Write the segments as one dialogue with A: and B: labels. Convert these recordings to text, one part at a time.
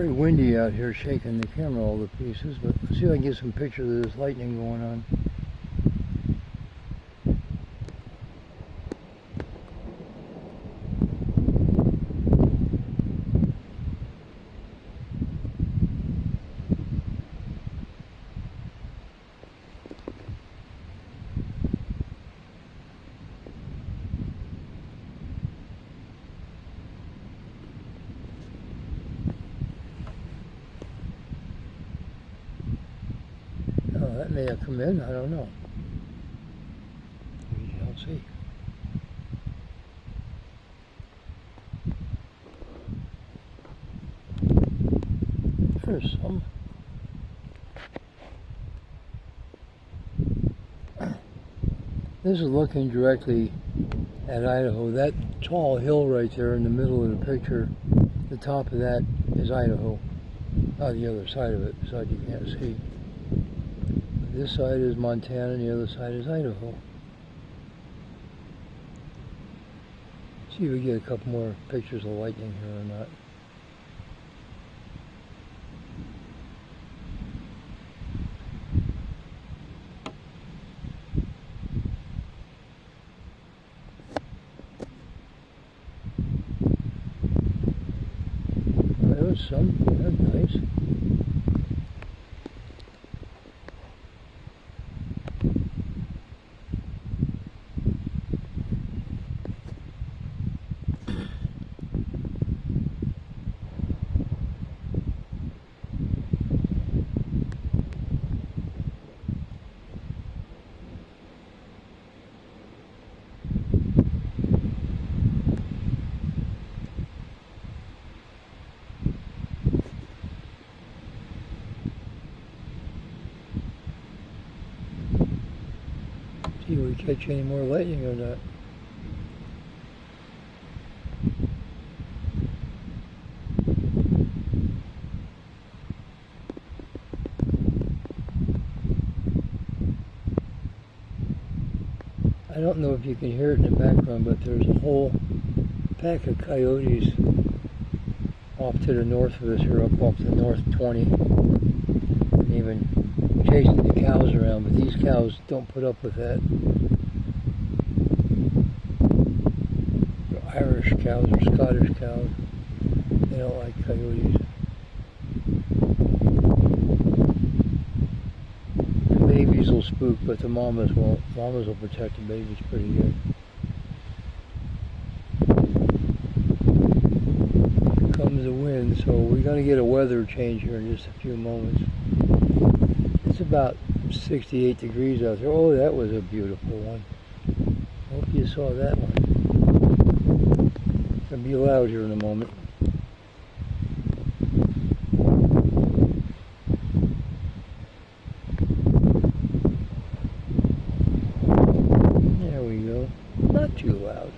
A: very windy out here, shaking the camera all to pieces, but let's see if I can get some pictures of this lightning going on. Oh, that may have come in, I don't know. We shall see. There's some. This is looking directly at Idaho. That tall hill right there in the middle of the picture, the top of that is Idaho. Not the other side of it, the side you can't see. This side is Montana and the other side is Idaho. See if we get a couple more pictures of lightning here or not. There was some. That's nice. See if we catch any more lightning or not. I don't know if you can hear it in the background, but there's a whole pack of coyotes off to the north of us here, up off the North 20, and even chasing the cows around, but these cows don't put up with that. They're Irish cows or Scottish cows, they don't like coyotes. The babies will spook, but the mamas won't. Mamas will protect the babies pretty good. Here comes the wind, so we're going to get a weather change here in just a few moments. It's about 68 degrees out there. Oh, that was a beautiful one. Hope you saw that one. It's going to be loud here in a moment. There we go. Not too loud.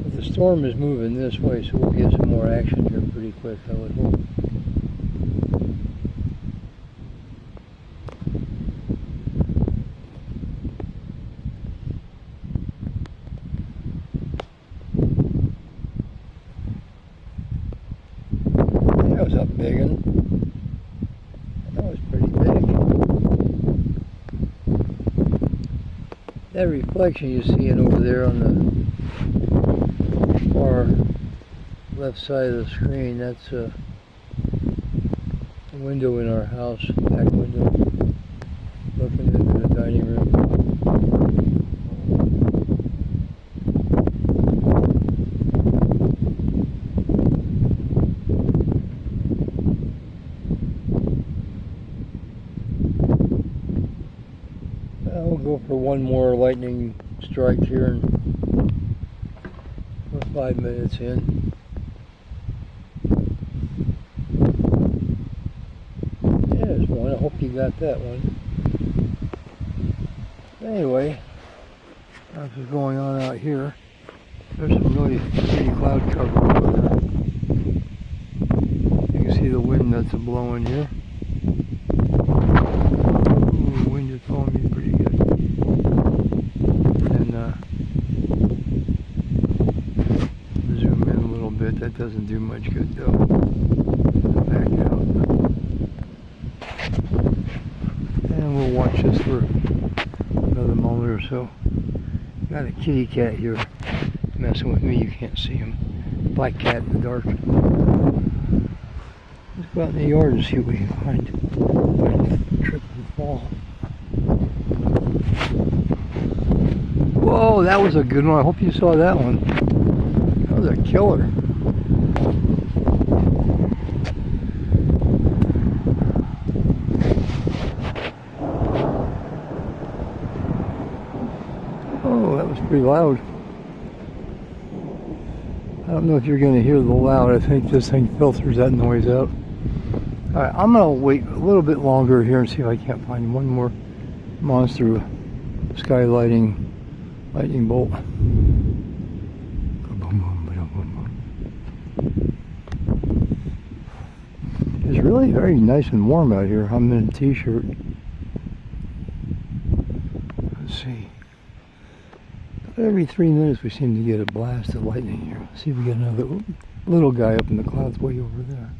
A: But the storm is moving this way, so we'll get some more action here pretty quick, I would hope. That was a big one. That was pretty big. That reflection you're seeing over there on the far left side of the screen, that's a window in our house, back window, looking into the dining room. We'll go for one more lightning strike here, and we're 5 minutes in. There's one. I hope you got that one. Anyway, that's what's going on out here. There's some really pretty cloud cover over there. You can see the wind that's blowing here. Ooh, the wind is blowing me pretty good. And doesn't do much good though. Back out. And we'll watch this for another moment or so. Got a kitty cat here messing with me. You can't see him. Black cat in the dark. Let's go out in the yard and see what we can find. Might trip and fall. Whoa, that was a good one. I hope you saw that one. That was a killer. Oh, that was pretty loud. I don't know if you're going to hear the loud. I think this thing filters that noise out. Alright, I'm going to wait a little bit longer here and see if I can't find one more monster skylighting lightning bolt. It's really very nice and warm out here. I'm in a t-shirt. Let's see. Every 3 minutes we seem to get a blast of lightning here. Let's see if we get another little guy up in the clouds way over there.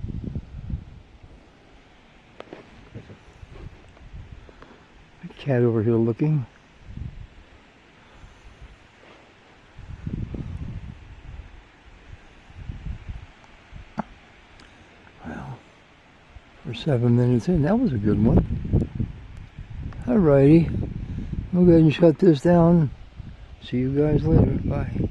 A: A cat over here looking. Well, we're 7 minutes in. That was a good one. Alrighty. We'll go ahead and shut this down. See you guys later. Bye.